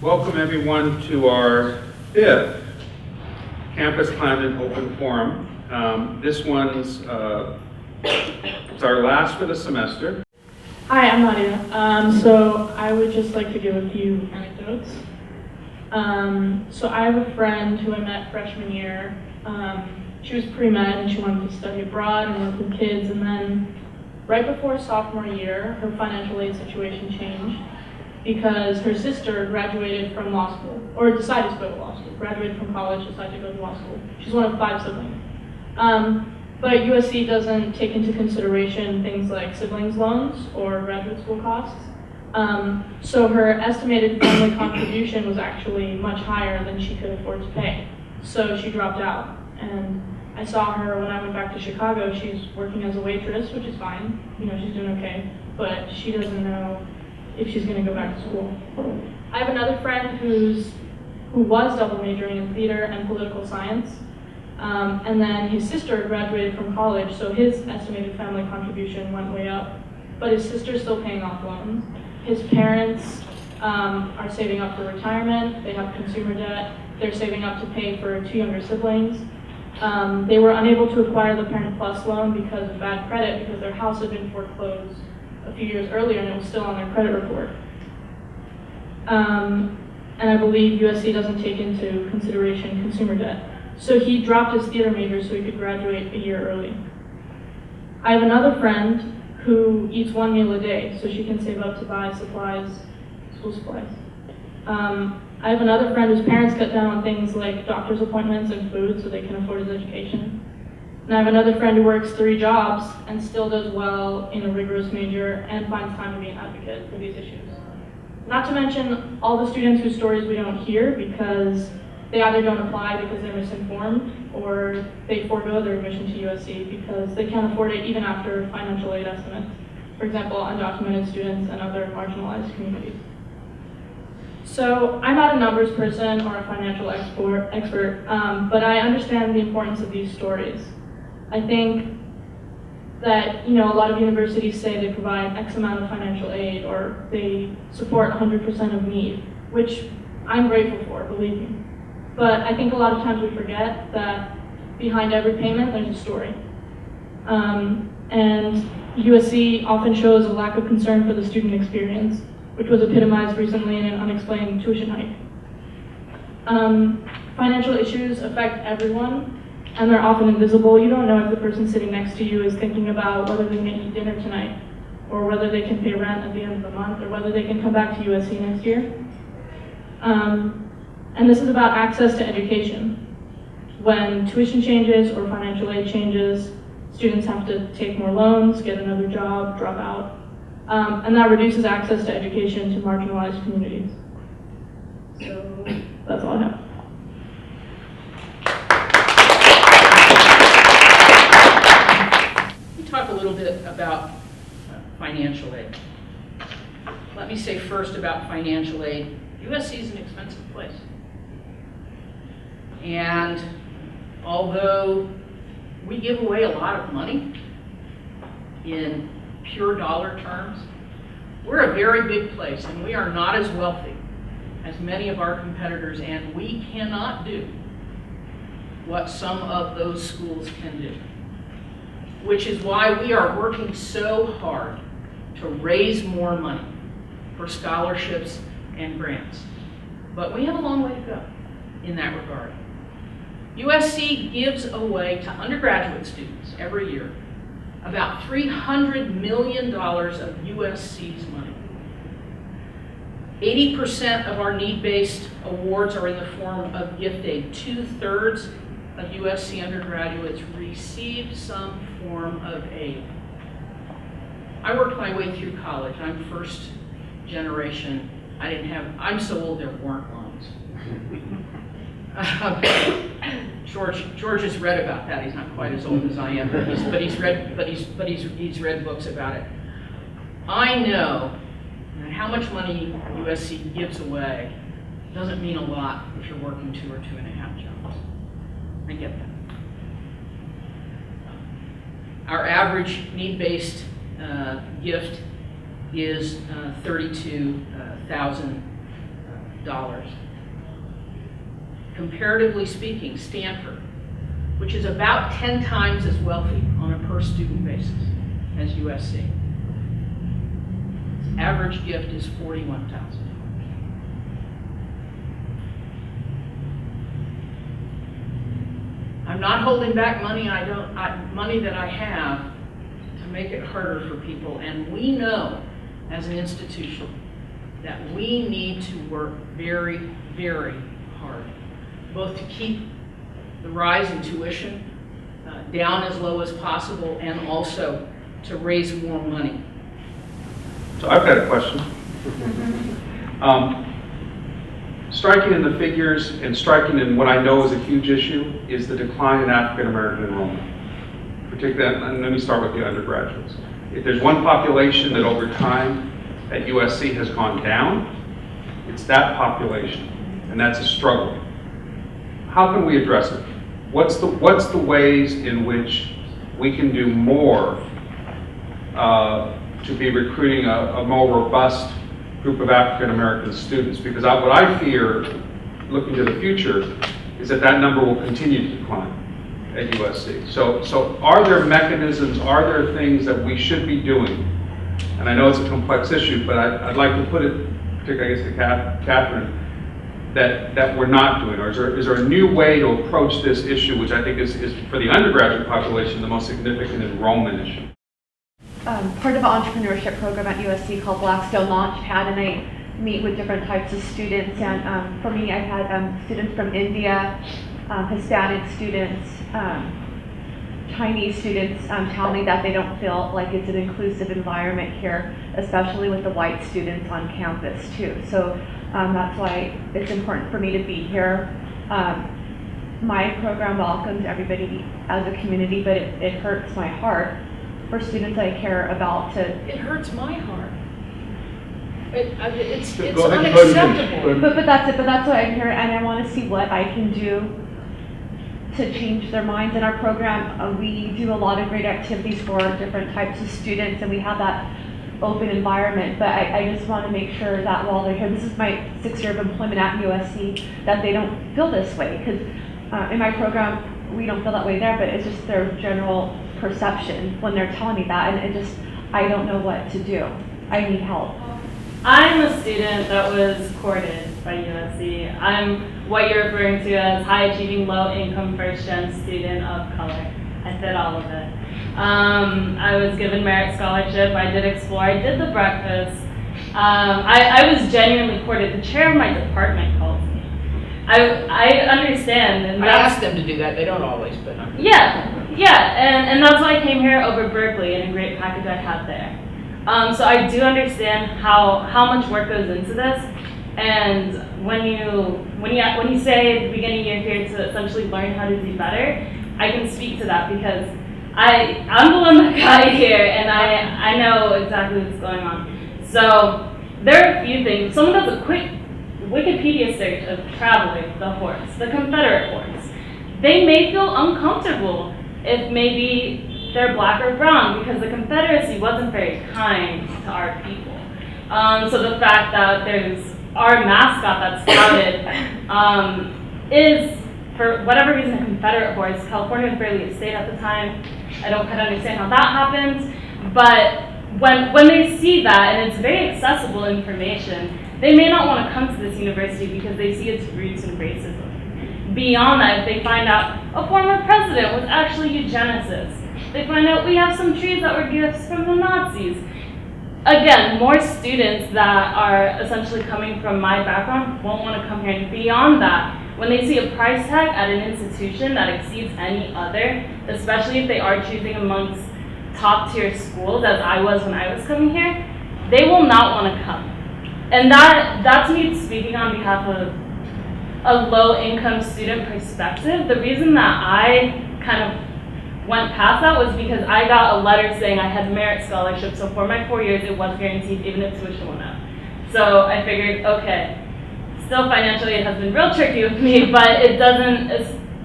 Welcome everyone to our fifth Campus Climate Open Forum. This one's it's our last for the semester. Hi, I'm Nadia. So I would just like to give a few anecdotes. So I have a friend who I met freshman year. She was pre-med and she wanted to study abroad and work with kids, and then right before sophomore year, her financial aid situation changed because her sister graduated from law school, or decided to go to law school, graduated from college, decided to go to law school. She's one of 5 siblings. But USC doesn't take into consideration things like siblings loans or graduate school costs. So her estimated family contribution was actually much higher than she could afford to pay. So she dropped out. And I saw her when I went back to Chicago. She's working as a waitress, which is fine. You know, she's doing okay. But she doesn't know if she's going to go back to school. I have another friend who was double majoring in theater and political science. And then his sister graduated from college, so his estimated family contribution went way up. But his sister's still paying off loans. His parents are saving up for retirement. They have consumer debt. They're saving up to pay for 2 younger siblings. They were unable to acquire the Parent Plus loan because of bad credit, because their house had been foreclosed a few years earlier and it was still on their credit report. And I believe USC doesn't take into consideration consumer debt. So he dropped his theater major so he could graduate a year early. I have another friend who eats 1 meal a day so she can save up to buy supplies, school supplies. I have another friend whose parents cut down on things like doctor's appointments and food so they can afford his education. And I have another friend who works 3 jobs and still does well in a rigorous major and finds time to be an advocate for these issues. Not to mention all the students whose stories we don't hear because they either don't apply because they're misinformed or they forego their admission to USC because they can't afford it even after financial aid estimates. For example, undocumented students and other marginalized communities. So I'm not a numbers person or a financial expert, but I understand the importance of these stories. I think that a lot of universities say they provide X amount of financial aid or they support 100% of need, which I'm grateful for, believe me. But I think a lot of times we forget that behind every payment there's a story. And USC often shows a lack of concern for the student experience, which was epitomized recently in an unexplained tuition hike. Financial issues affect everyone, and they're often invisible. You don't know if the person sitting next to you is thinking about whether they're going to eat dinner tonight, or whether they can pay rent at the end of the month, or whether they can come back to USC next year. And this is about access to education. When tuition changes or financial aid changes, students have to take more loans, get another job, drop out. And that reduces access to education to marginalized communities. So that's all I have. Let me talk a little bit about financial aid. Let me say first about financial aid. USC is an expensive place. And although we give away a lot of money in pure dollar terms, we're a very big place and we are not as wealthy as many of our competitors, and we cannot do what some of those schools can do, which is why we are working so hard to raise more money for scholarships and grants. But we have a long way to go in that regard. USC gives away to undergraduate students every year about $300 million of USC's money. 80% of our need-based awards are in the form of gift aid. 2/3 of USC undergraduates receive some form of aid. I worked my way through college. I'm first generation. I'm so old there weren't loans. George has read about that. He's not quite as old as I am, but he's read books about it. I know that how much money USC gives away doesn't mean a lot if you're working 2 or 2.5 jobs. I get that. Our average need-based gift is $32,000 Comparatively speaking, Stanford, which is about 10 times as wealthy on a per student basis as USC. Its average gift is $41,000. I'm not holding back money money that I have to make it harder for people, and we know as an institution that we need to work very, very hard, both to keep the rise in tuition down as low as possible and also to raise more money. So I've got a question. Striking in the figures and striking in what I know is a huge issue is the decline in African American enrollment. Particularly, and let me start with the undergraduates. If there's one population that over time at USC has gone down, it's that population, and that's a struggle. How can we address it? What's the ways in which we can do more to be recruiting a more robust group of African American students? Because what I fear, looking to the future, is that that number will continue to decline at USC. So are there mechanisms, are there things that we should be doing? And I know it's a complex issue, but I'd like to put it, particularly I guess to Catherine, that we're not doing? Or is there a new way to approach this issue, which I think is for the undergraduate population, the most significant enrollment issue? Part of an entrepreneurship program at USC called Blackstone Launchpad, and I meet with different types of students. And for me, I've had students from India, Hispanic students, Chinese students tell me that they don't feel like it's an inclusive environment here, especially with the white students on campus too. So that's why it's important for me to be here. My program welcomes everybody as a community, but it hurts my heart for students I care about to. It hurts my heart. It's Go ahead, unacceptable. But that's it. But that's why I'm here, and I want to see what I can do to change their minds. In our program, we do a lot of great activities for different types of students, and we have that open environment. But I just want to make sure that while they're here, this is my 6th year of employment at USC, that they don't feel this way. Because in my program, we don't feel that way there, but it's just their general perception when they're telling me that, and I don't know what to do. I need help. I'm a student that was courted by USC. I'm what you're referring to as high achieving, low income, first gen student of color. I fit all of it. I was given merit scholarship. I did explore. I did the breakfast. I was genuinely courted. The chair of my department called me. I understand. And I asked them to do that. They don't always, but yeah, and that's why I came here over Berkeley and a great package I had there. So I do understand how much work goes into this, and when you say at the beginning you're here to essentially learn how to do better, I can speak to that because I'm the one that got here, and I know exactly what's going on. So there are a few things. Someone does a quick Wikipedia search of Traveler, the horse, the Confederate horse. They may feel uncomfortable if maybe they're black or brown because the Confederacy wasn't very kind to our people. So the fact that there's our mascot that's touted is, for whatever reason, a Confederate horse. California was barely a state at the time. I don't quite understand how that happened. But when they see that, and it's very accessible information, they may not want to come to this university because they see its roots in racism. Beyond that, if they find out a former president was actually eugenicist, they find out we have some trees that were gifts from the Nazis. Again, more students that are essentially coming from my background won't want to come here. And beyond that, when they see a price tag at an institution that exceeds any other, especially if they are choosing amongst top tier schools, as I was when I was coming here, they will not want to come. And that's me speaking on behalf of a low income student perspective. The reason that I kind of went past that was because I got a letter saying I had merit scholarship, so for my 4 years it was guaranteed even if tuition went up. So I figured, okay, still financially it has been real tricky with me, but it doesn't,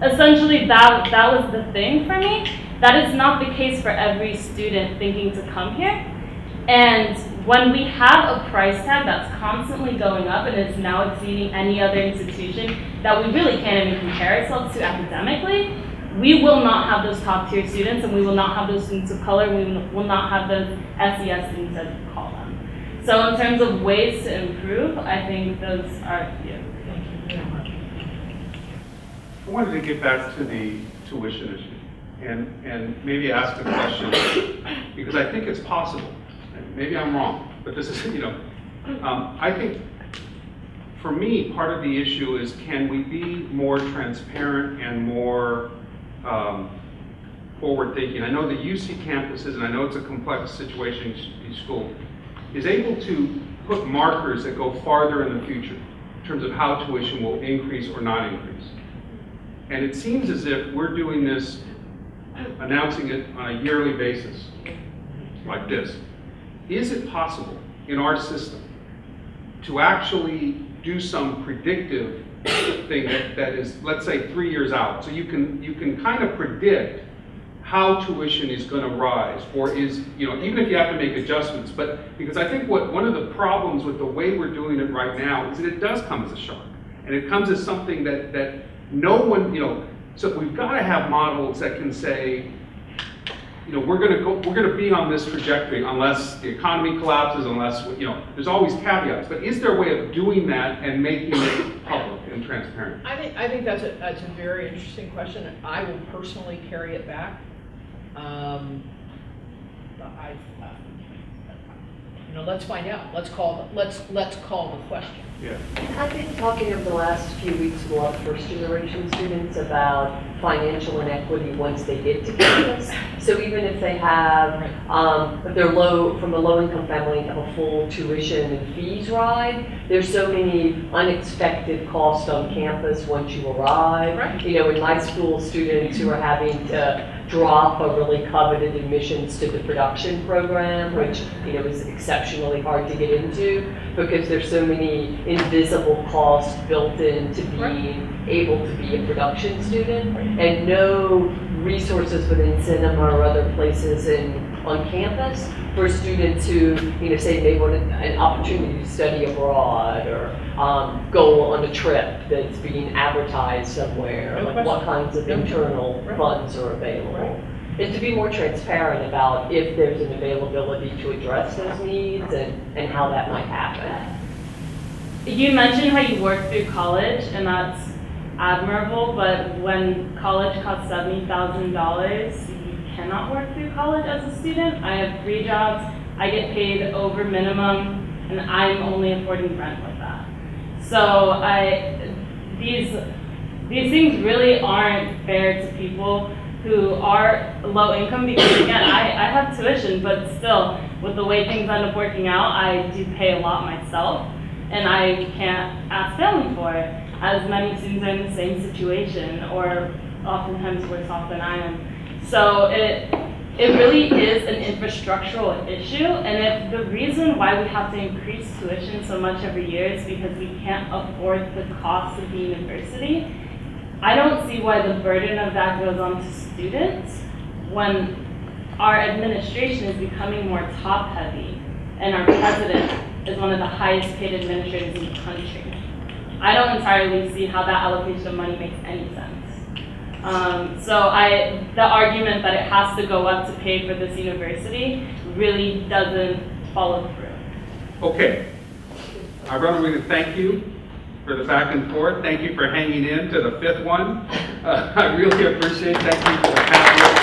essentially that was the thing for me. That is not the case for every student thinking to come here. And when we have a price tag that's constantly going up and is now exceeding any other institution that we really can't even compare ourselves to academically, we will not have those top tier students, and we will not have those students of color, we will not have those SES students, as we call them. So in terms of ways to improve, I think those are few. I wanted to get back to the tuition issue and maybe ask a question, because I think it's possible. Maybe I'm wrong, but this is, I think for me, part of the issue is, can we be more transparent and more forward thinking? I know the UC campuses, and I know it's a complex situation in each school, is able to put markers that go farther in the future in terms of how tuition will increase or not increase. And it seems as if we're doing this, announcing it on a yearly basis, like this. Is it possible in our system to actually do some predictive thing that is, let's say, 3 years out? So you can kind of predict how tuition is going to rise, or is, even if you have to make adjustments. But because I think one of the problems with the way we're doing it right now is that it does come as a shock, and it comes as something that no one, so we've got to have models that can say, we're going to be on this trajectory unless the economy collapses, unless, there's always caveats. But is there a way of doing that and making it public and transparent? I think that's a very interesting question. I will personally carry it back. Let's find out. Let's call the question. Yeah. I've been talking over the last few weeks with a lot of first-generation students about financial inequity once they get to campus. So even if they have, if they're from a low-income family and have a full tuition and fees ride, there's so many unexpected costs on campus once you arrive. Right. In my school, students who are having to drop a really coveted admissions to the production program, which is exceptionally hard to get into because there's so many invisible costs built into being able to be a production student, and no resources within cinema or other places on campus for students who, say they want an opportunity to study abroad or go on a trip that's being advertised somewhere, like what kinds of internal funds are available. And to be more transparent about if there's an availability to address those needs and how that might happen. You mentioned how you work through college, and that's admirable, but when college costs $70,000, you cannot work through college as a student. I have 3 jobs, I get paid over minimum, and I'm only affording rent with that. So these things really aren't fair to people who are low income, because again, I have tuition, but still, with the way things end up working out, I do pay a lot myself, and I can't ask family for it, as many students are in the same situation, or oftentimes worse off than I am. So it really is an infrastructural issue, and if the reason why we have to increase tuition so much every year is because we can't afford the cost of the university, I don't see why the burden of that goes on to students when our administration is becoming more top-heavy, and our president is one of the highest paid administrators in the country. I don't entirely see how that allocation of money makes any sense. So the argument that it has to go up to pay for this university really doesn't follow through. Okay. I want to thank you for the back and forth. Thank you for hanging in to the 5th one. I really appreciate it. Thank you for the